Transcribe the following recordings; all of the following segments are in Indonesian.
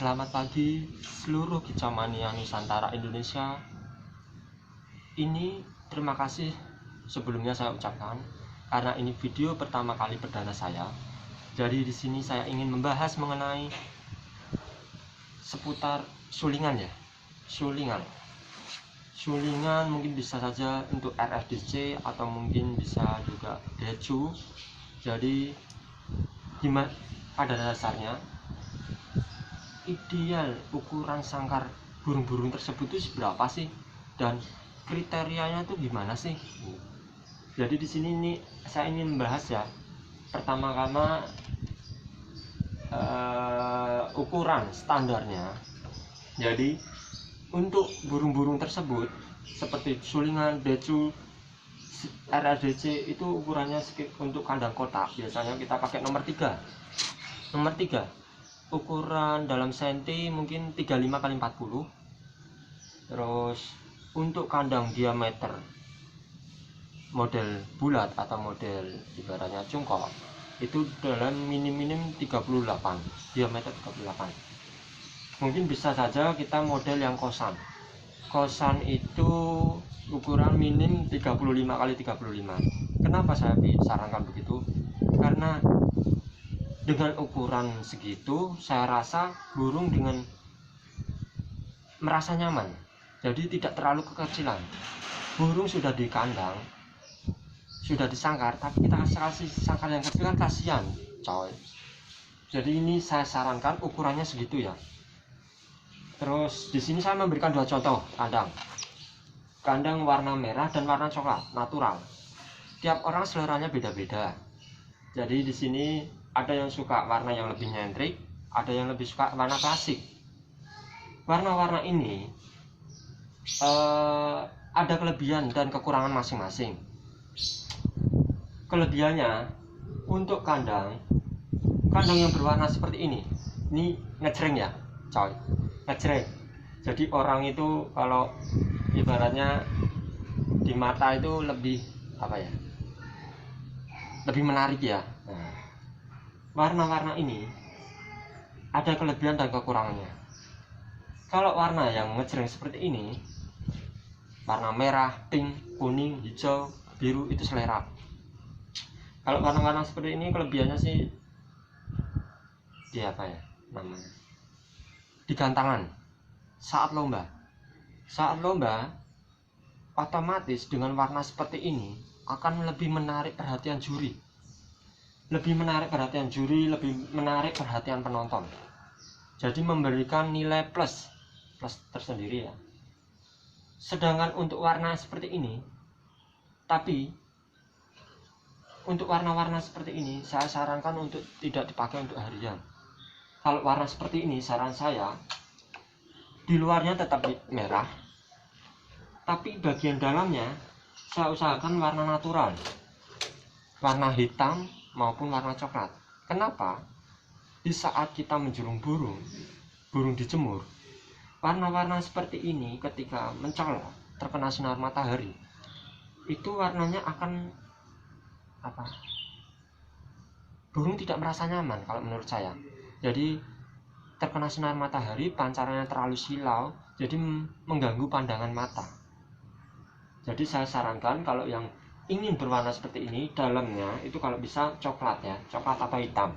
Selamat pagi seluruh kicau mania Nusantara Indonesia. Ini terima kasih sebelumnya saya ucapkan karena ini video pertama kali perdana saya. Jadi di sini saya ingin membahas mengenai seputar sulingan ya. Sulingan mungkin bisa saja untuk RFDC atau mungkin bisa juga decu. Jadi gimana pada dasarnya ideal ukuran sangkar burung-burung tersebut itu berapa sih, dan kriterianya itu gimana sih? Jadi di sini nih saya ingin membahas ya, pertama-tama ukuran standarnya. Jadi untuk burung-burung tersebut seperti sulingan, decu, RRDC itu ukurannya untuk kandang kotak biasanya kita pakai nomor 3. Ukuran dalam senti mungkin 35 x 40. Terus untuk kandang diameter model bulat atau model ibaratnya cungkok itu dalam minim 38, diameter 38. Mungkin bisa saja kita model yang kosan itu ukuran minim 35 x 35. Kenapa saya sarankan begitu? Karena dengan ukuran segitu saya rasa burung dengan merasa nyaman, jadi tidak terlalu kekecilan. Burung sudah di kandang, sudah disangkar, tapi kita kasih sangkar yang kecil kan kasihan coy. Jadi ini saya sarankan ukurannya segitu ya. Terus di sini saya memberikan 2 contoh kandang warna merah dan warna coklat natural. Tiap orang seleranya beda-beda. Jadi di sini ada yang suka warna yang lebih nyentrik, ada yang lebih suka warna klasik. Warna-warna ini ada kelebihan dan kekurangan masing-masing. Kelebihannya untuk kandang yang berwarna seperti ini ngejreng ya coy, ngejreng. Jadi orang itu kalau ibaratnya di mata itu lebih lebih menarik ya. Warna-warna ini ada kelebihan dan kekurangannya. Kalau warna yang ngejreng seperti ini, warna merah, pink, kuning, hijau, biru itu selera. Kalau warna-warna seperti ini kelebihannya sih di gantangan saat lomba otomatis dengan warna seperti ini akan lebih menarik perhatian juri, lebih menarik perhatian penonton. Jadi memberikan nilai plus tersendiri ya. Sedangkan untuk warna seperti ini, tapi untuk warna-warna seperti ini saya sarankan untuk tidak dipakai untuk harian. Kalau warna seperti ini saran saya di luarnya tetap merah, tapi bagian dalamnya saya usahakan warna natural, warna hitam maupun warna coklat. Kenapa? Di saat kita menjulung burung dijemur, warna-warna seperti ini ketika mencolok terkena sinar matahari itu warnanya akan burung tidak merasa nyaman kalau menurut saya. Jadi terkena sinar matahari, pancarannya terlalu silau, jadi mengganggu pandangan mata. Jadi saya sarankan kalau yang ingin berwarna seperti ini, dalamnya itu kalau bisa coklat ya, coklat atau hitam.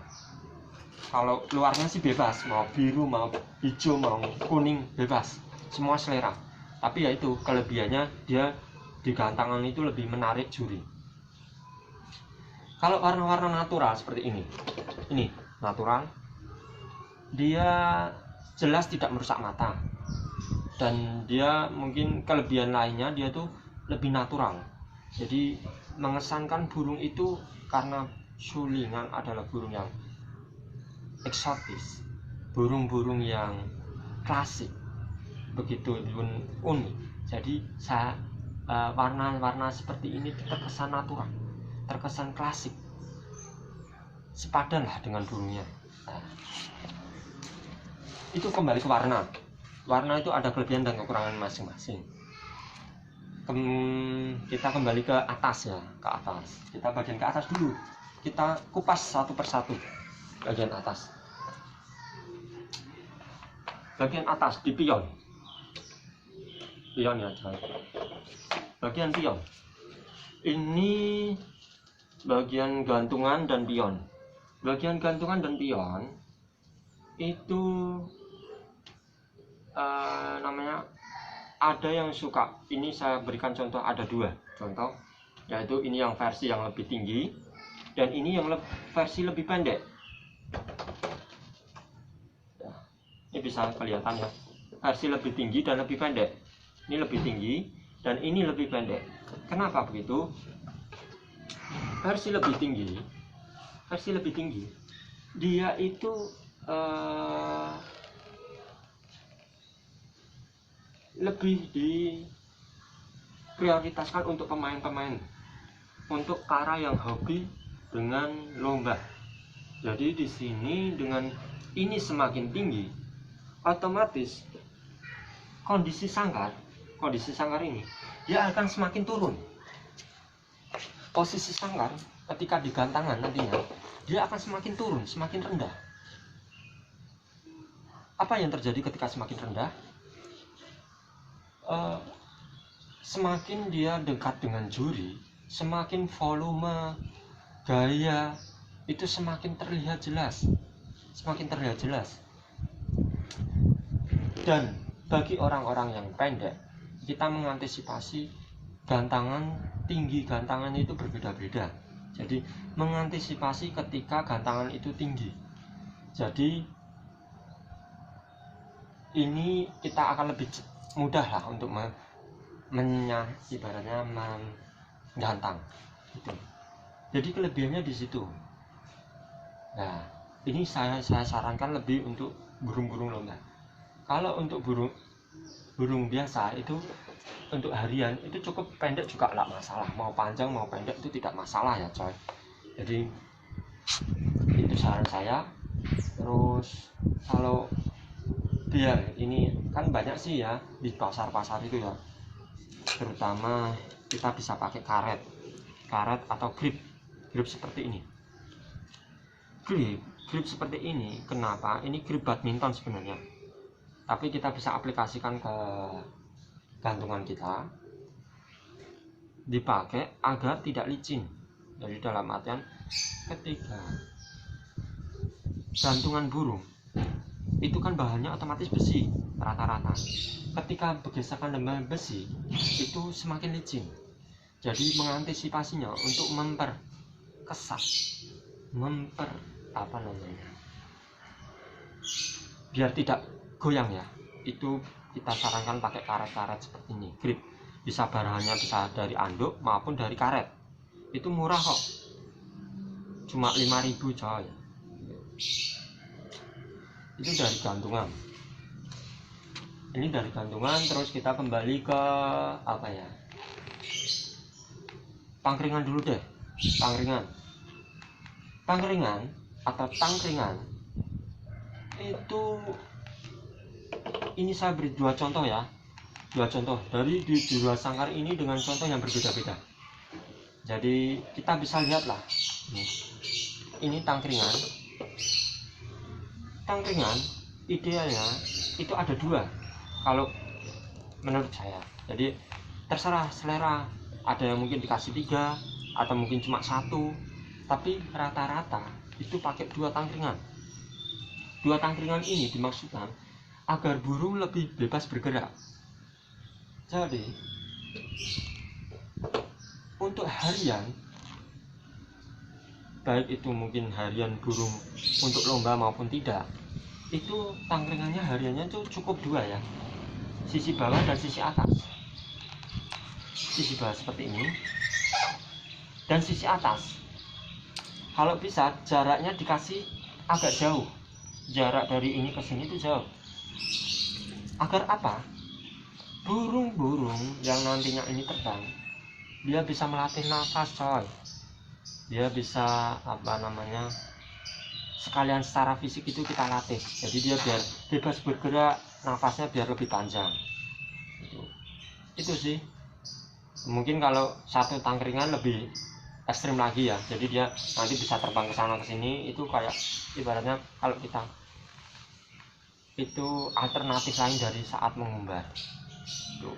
Kalau luarnya sih bebas, mau biru, mau hijau, mau kuning, bebas, semua selera. Tapi ya itu kelebihannya, dia di gantangan itu lebih menarik juri. Kalau warna-warna natural seperti ini natural, dia jelas tidak merusak mata, dan dia mungkin kelebihan lainnya dia tuh lebih natural. Jadi mengesankan burung itu karena sulingan adalah burung yang eksotis, burung-burung yang klasik, begitu pun unik. Jadi warna-warna seperti ini terkesan natural, terkesan klasik, sepadan lah dengan burungnya. Itu kembali ke warna itu ada kelebihan dan kekurangan masing-masing. Kita kembali ke atas ya, kita bagian ke atas dulu, kita kupas satu persatu bagian atas. bagian atas di pion ya coy. Bagian pion ini bagian gantungan dan pion. Bagian gantungan dan pion itu namanya, ada yang suka, ini saya berikan contoh, ada dua contoh, yaitu ini yang versi yang lebih tinggi dan ini yang versi lebih pendek. Ini bisa kelihatan ya, versi lebih tinggi dan lebih pendek. Ini lebih tinggi dan ini lebih pendek. Kenapa begitu? Versi lebih tinggi dia itu lebih diprioritaskan untuk pemain-pemain, untuk para yang hobi dengan lomba. Jadi di sini dengan ini semakin tinggi, otomatis kondisi sangkar ini dia akan semakin turun. Posisi sangkar ketika di gantangan nantinya dia akan semakin turun, semakin rendah. Apa yang terjadi ketika semakin rendah? Semakin dia dekat dengan juri, semakin volume gaya itu semakin terlihat jelas. Dan bagi orang-orang yang pendek, kita mengantisipasi tinggi gantangan itu berbeda-beda. Jadi mengantisipasi ketika gantangan itu tinggi. Jadi ini kita akan lebih mudah lah untuk ibaratnya menggantang gitu. Jadi kelebihannya di situ. Nah, ini saya sarankan lebih untuk burung-burung lomba. Kalau untuk burung biasa itu untuk harian itu cukup pendek juga nggak masalah, mau panjang mau pendek itu tidak masalah ya coy. Jadi itu saran saya. Terus kalau biar ini kan banyak sih ya di pasar-pasar itu ya, terutama kita bisa pakai karet atau grip seperti ini. Grip seperti ini, kenapa? Ini grip badminton sebenarnya, tapi kita bisa aplikasikan ke gantungan kita, dipakai agar tidak licin. Jadi dalam artian ketika gantungan burung itu kan bahannya otomatis besi rata-rata, ketika bergesekan dengan besi itu semakin licin. Jadi mengantisipasinya untuk biar tidak goyang ya, itu kita sarankan pakai karet seperti ini. Grip bisa bahannya bisa dari anduk maupun dari karet, itu murah kok, cuma 5.000 coy. Itu dari gantungan. Ini dari gantungan. Terus kita kembali ke apa ya, pangkringan dulu deh. Pangkringan atau tangkringan itu, ini saya beri dua contoh ya, dari di dua sangkar ini dengan contoh yang berbeda-beda. Jadi kita bisa lihatlah, ini tangkringan idealnya itu ada dua kalau menurut saya. Jadi terserah selera, ada yang mungkin dikasih 3 atau mungkin cuma 1, tapi rata-rata itu pakai 2 tangkringan. 2 tangkringan ini dimaksudkan agar burung lebih bebas bergerak. Jadi untuk harian, baik itu mungkin harian burung untuk lomba maupun tidak, itu tangkringannya hariannya itu cukup 2 ya, sisi bawah dan sisi atas. Sisi bawah seperti ini dan sisi atas, kalau bisa jaraknya dikasih agak jauh, jarak dari ini ke sini itu jauh. Agar apa? Burung-burung yang nantinya ini terbang, dia bisa melatih nafas coy. Dia bisa sekalian secara fisik itu kita latih. Jadi dia biar bebas bergerak, nafasnya biar lebih panjang. Itu sih. Mungkin kalau 1 tangkringan lebih ekstrim lagi ya. Jadi dia nanti bisa terbang ke sana ke sini. Itu kayak ibaratnya kalau kita itu alternatif lain dari saat mengumbar. Tuh.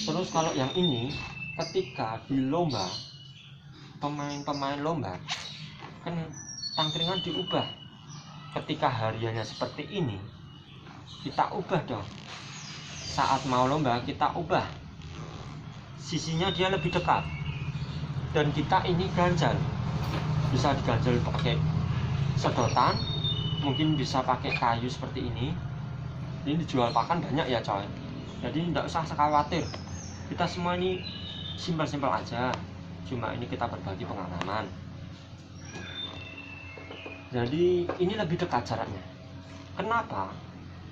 Terus kalau yang ini, ketika di lomba, pemain-pemain lomba kan tangkringan diubah. Ketika hariannya seperti ini, kita ubah dong. Saat mau lomba kita ubah, sisinya dia lebih dekat, dan kita ini ganjal, bisa diganjal pakai sedotan, mungkin bisa pakai kayu seperti ini dijual pakan banyak ya coy, jadi tidak usah khawatir, kita semua ini simpel-simpel aja, cuma ini kita berbagi pengalaman. Jadi ini lebih dekat jaraknya. Kenapa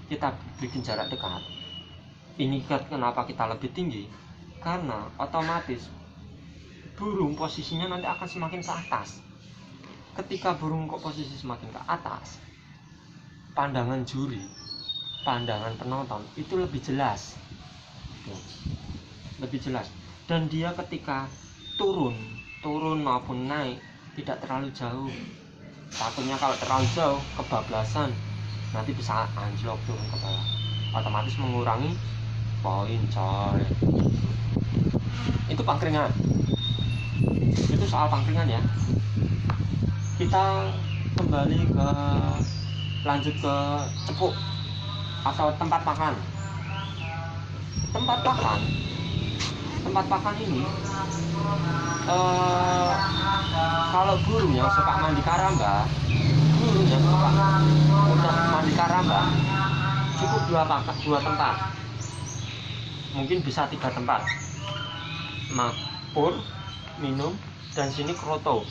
kita bikin jarak dekat? Ini kenapa kita lebih tinggi? Karena otomatis burung posisinya nanti akan semakin ke atas. Ketika burung kok posisi semakin ke atas, pandangan juri, pandangan penonton itu lebih jelas. Lebih jelas. Dan dia ketika turun maupun naik tidak terlalu jauh. Takutnya kalau terlalu jauh kebablasan, nanti bisa anjlok turun ke bawah, otomatis mengurangi poin coy. Itu pangkringan, itu soal pangkringan ya. Kita kembali ke lanjut ke cepuk atau tempat makan. Tempat makan ini kalau burung yang suka mandi karamba, udah mandi karamba, cukup dua tempat, mungkin bisa 3 tempat, pur, minum, dan sini kroto.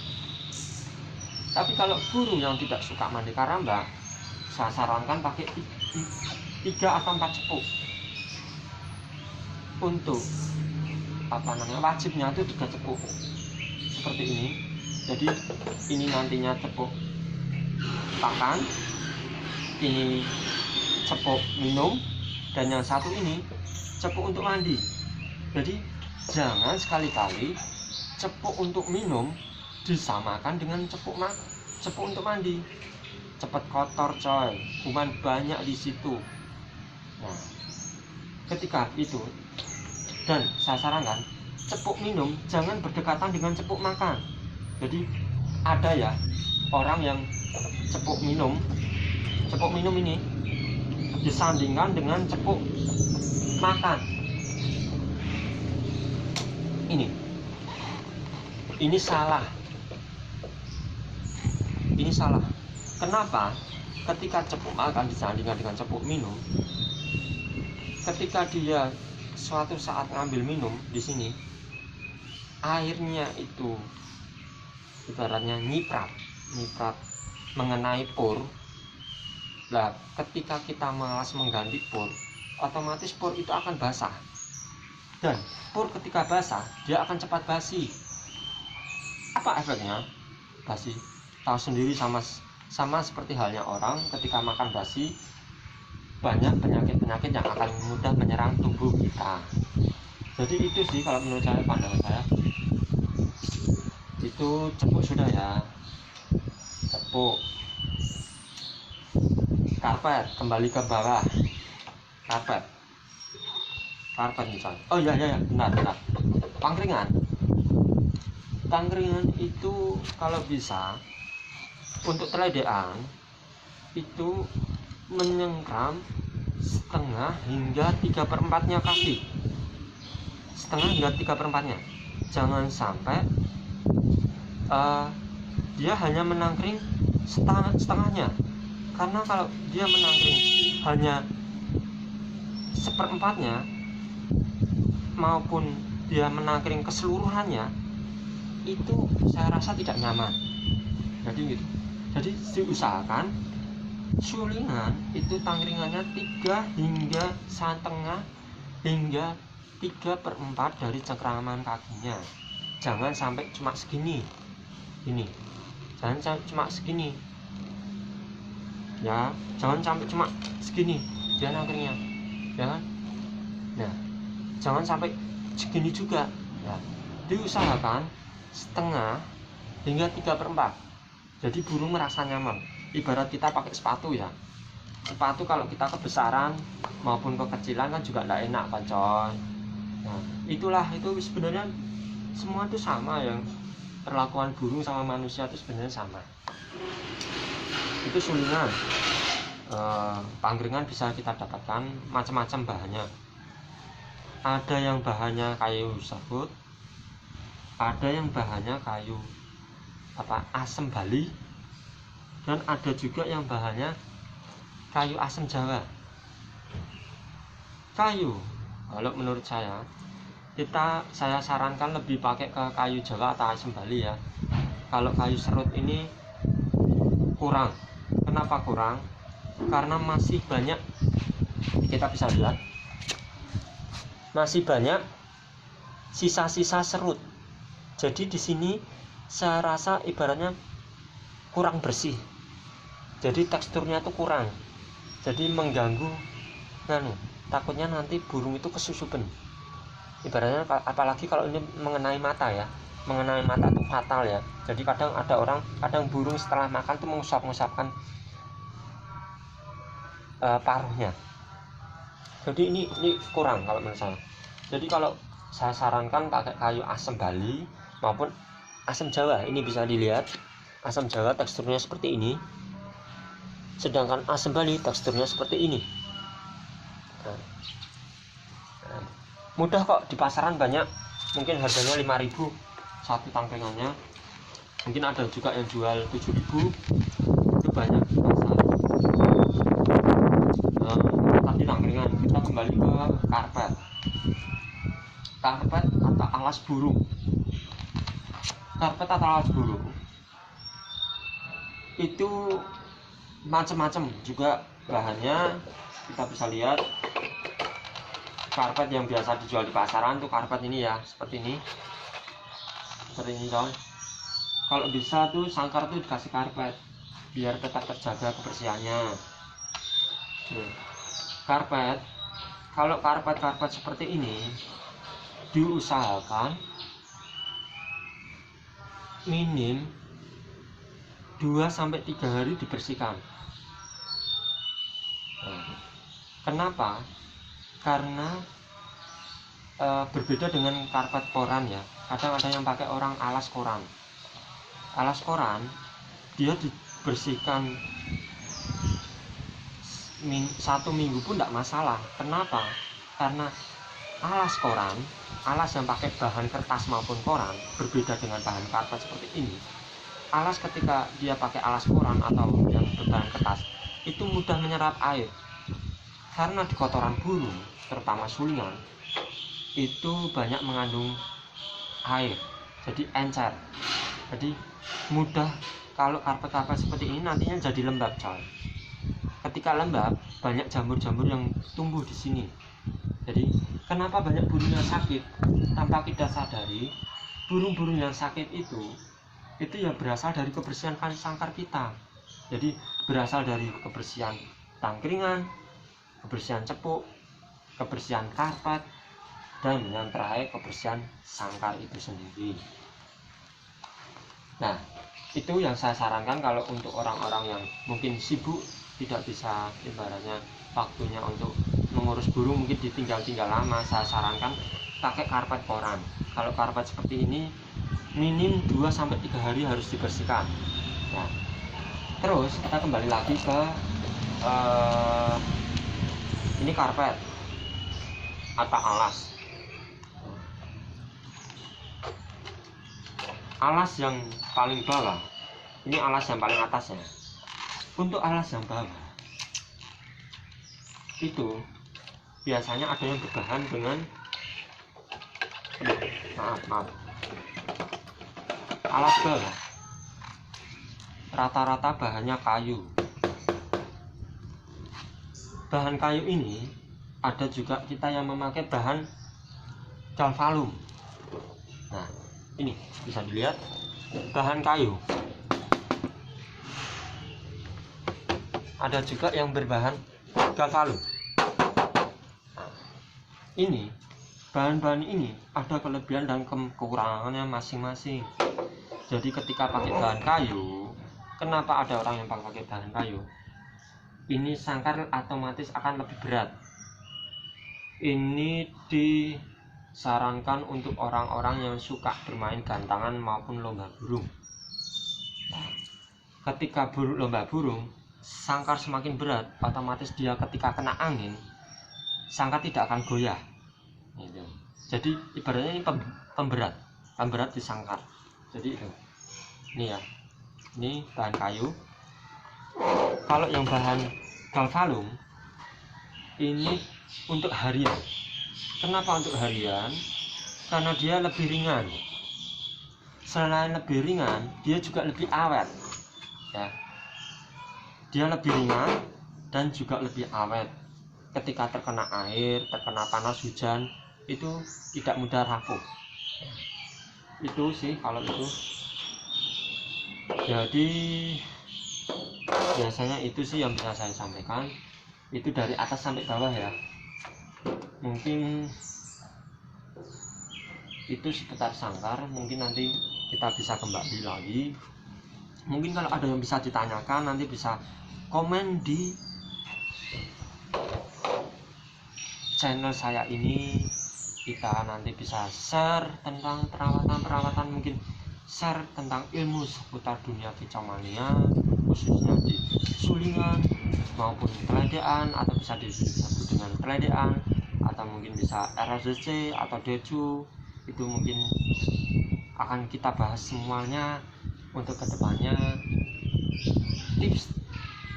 Tapi kalau burung yang tidak suka mandi karamba, saya sarankan pakai 3 atau 4 cepuk. Untuk wajibnya itu 3 cepuk seperti ini. Jadi ini nantinya cepuk pakan, ini cepuk minum, dan yang satu ini cepuk untuk mandi. Jadi jangan sekali-kali cepuk untuk minum disamakan dengan cepuk untuk mandi. Cepet kotor coy, kuman banyak di situ. Nah, ketika itu, dan saya sarankan cepuk minum jangan berdekatan dengan cepuk makan. Jadi ada ya orang yang cepuk minum ini disandingkan dengan cepuk makan. Ini salah. Kenapa? Ketika cepuk makan disandingkan dengan cepuk minum, ketika dia suatu saat ngambil minum di sini, airnya itu ibaratnya nyiprat mengenai pur. Nah, ketika kita malas mengganti pur, otomatis pur itu akan basah. Dan pur ketika basah, dia akan cepat basi. Apa efeknya? Basi. Tahu sendiri, sama seperti halnya orang ketika makan basi, banyak penyakit yang akan mudah menyerang tubuh kita. Jadi itu sih kalau menurut saya, pandangan saya. Itu cepuk sudah ya. Cepuk. Karpet, kembali ke bawah. Karpet misalnya. Oh iya, benar. Pangkringan itu kalau bisa untuk teledean itu menyengkram setengah hingga 3/4 kaki. Jangan sampai dia hanya menangkring setengahnya. Karena kalau dia menangkring hanya 1/4 maupun dia menangkring keseluruhannya, itu saya rasa tidak nyaman. Jadi gitu. Jadi diusahakan sulingan itu tangkringannya 3 hingga 1/2 hingga 3/4 dari cengkraman kakinya. Jangan sampai cuma segini. Ya, jangan sampai cuma segini dia nangkringnya, ya kan? Nah, jangan sampai segini juga. Ya, diusahakan 1/2 hingga 3/4. Jadi burung merasa nyaman. Ibarat kita pakai sepatu ya. sepatu kalau kita kebesaran maupun kekecilan kan juga tidak enak kan coy. Nah itulah, itu sebenarnya semua itu sama ya, perlakuan burung sama manusia itu sebenarnya sama. Itu sulingan. Pangkringan bisa kita dapatkan macam-macam bahannya. Ada yang bahannya kayu serbuk, ada yang bahannya kayu asem Bali, dan ada juga yang bahannya kayu asem Jawa. Kayu, kalau menurut saya sarankan lebih pakai ke kayu Jawa atau asem Bali ya. Kalau kayu serut ini kurang. Kenapa kurang? Karena masih banyak, kita bisa lihat masih banyak sisa-sisa serut. Jadi di sini saya rasa ibaratnya kurang bersih. Jadi teksturnya itu kurang. Jadi mengganggu. Takutnya nanti burung itu kesusupen. Ibaratnya apalagi kalau ini mengenai mata ya. Mengenai mata itu fatal ya. Jadi kadang burung setelah makan tuh mengusap-ngusapkan paruhnya. Jadi ini kurang kalau menurut saya. Jadi kalau saya sarankan pakai kayu asem Bali maupun asem Jawa. Ini bisa dilihat asem Jawa teksturnya seperti ini, sedangkan asem Bali teksturnya seperti ini. Mudah kok, di pasaran banyak, mungkin harganya 5.000 satu tangkringannya. Mungkin ada juga yang jual 7.000. Itu banyak di pasar. Tadi tangkringan, kita kembali ke karpet atau alas burung. Karpet atau alas burung itu macam-macam juga bahannya. Kita bisa lihat karpet yang biasa dijual di pasaran tuh karpet ini ya, seperti ini coy. Kalau bisa tuh sangkar tuh dikasih karpet biar tetap terjaga kebersihannya. Karpet, kalau karpet seperti ini diusahakan minim 2-3 hari dibersihkan. Kenapa? Karena berbeda dengan karpet koran ya. Kadang ada yang pakai orang alas koran. Alas koran dia dibersihkan 1 minggu pun tidak masalah. Kenapa? Karena alas koran, alas yang pakai bahan kertas maupun koran, berbeda dengan bahan karpet seperti ini. Alas ketika dia pakai alas koran atau yang berbahan kertas, itu mudah menyerap air. Karena di kotoran burung, terutama sulingan, itu banyak mengandung air, jadi encer. Jadi mudah, kalau karpet-karpet seperti ini nantinya jadi lembab coy. Ketika lembab, banyak jamur-jamur yang tumbuh di sini. Jadi kenapa banyak burung yang sakit? Tanpa kita sadari, burung-burung yang sakit itu ya berasal dari kebersihan sangkar kita. Jadi berasal dari kebersihan tangkringan, kebersihan cepuk, kebersihan karpet, dan yang terakhir kebersihan sangkar itu sendiri. Nah, itu yang saya sarankan kalau untuk orang-orang yang mungkin sibuk, tidak bisa ibaratnya waktunya untuk mengurus burung, mungkin ditinggal lama, saya sarankan pakai karpet koran. Kalau karpet seperti ini minim 2-3 hari harus dibersihkan. Nah, terus kita kembali lagi ke ini karpet atau alas. Alas yang paling bawah, ini alas yang paling atas ya. Untuk alas yang bawah itu biasanya ada yang berbahan dengan maaf alas bawah rata-rata bahannya kayu. Bahan kayu ini ada juga kita yang memakai bahan galvalum. Nah, ini bisa dilihat bahan kayu. Ada juga yang berbahan galvalum. Nah, ini bahan-bahan ini ada kelebihan dan kekurangannya masing-masing. Jadi ketika pakai bahan kayu, kenapa ada orang yang pakai bahan kayu? ini sangkar otomatis akan lebih berat. Ini disarankan untuk orang-orang yang suka bermain gantangan maupun lomba burung. Ketika lomba burung, sangkar semakin berat, otomatis dia ketika kena angin, sangkar tidak akan goyah. Gitu. Jadi ibaratnya ini pemberat di sangkar. Jadi itu. Ini ya. Ini bahan kayu. Kalau yang bahan galvalum ini untuk harian. Kenapa untuk harian? Karena dia lebih ringan. Selain lebih ringan, dia juga lebih awet. Ya. Dia lebih ringan dan juga lebih awet. Ketika terkena air, terkena panas hujan, itu tidak mudah rapuh. Itu sih kalau itu. Jadi biasanya itu sih yang bisa saya sampaikan. Itu dari atas sampai bawah ya. Mungkin itu seputar sangkar. Mungkin nanti kita bisa kembali lagi. Mungkin kalau ada yang bisa ditanyakan, nanti bisa komen di channel saya ini. Kita nanti bisa share tentang perawatan, mungkin share tentang ilmu seputar dunia kicauania, khususnya di sulingan maupun peledean, atau bisa disebut dengan peledean, atau mungkin bisa RSC atau decu. Itu mungkin akan kita bahas semuanya untuk kedepannya.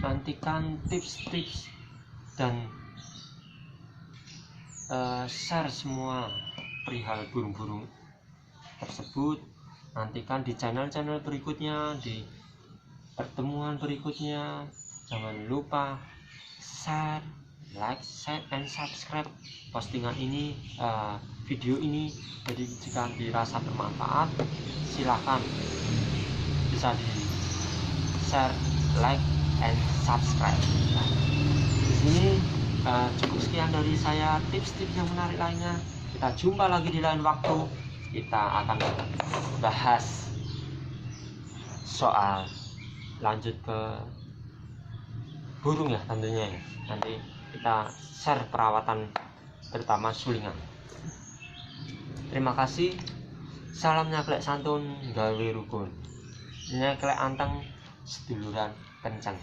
Nantikan tips-tips dan share semua perihal burung-burung tersebut. Nantikan di channel-channel berikutnya, di pertemuan berikutnya. Jangan lupa share, like, and subscribe postingan ini, video ini. Jadi jika dirasa bermanfaat, silahkan bisa di share, like, and subscribe. Nah, di sini cukup sekian dari saya, tips-tips yang menarik lainnya. Kita jumpa lagi di lain waktu. Kita akan bahas soal lanjut ke burung ya tentunya ya. Nanti kita share perawatan terutama sulingan. Terima kasih. Salam nyaklek santun gawe rukun. Nyaklek anteng seduluran kenceng.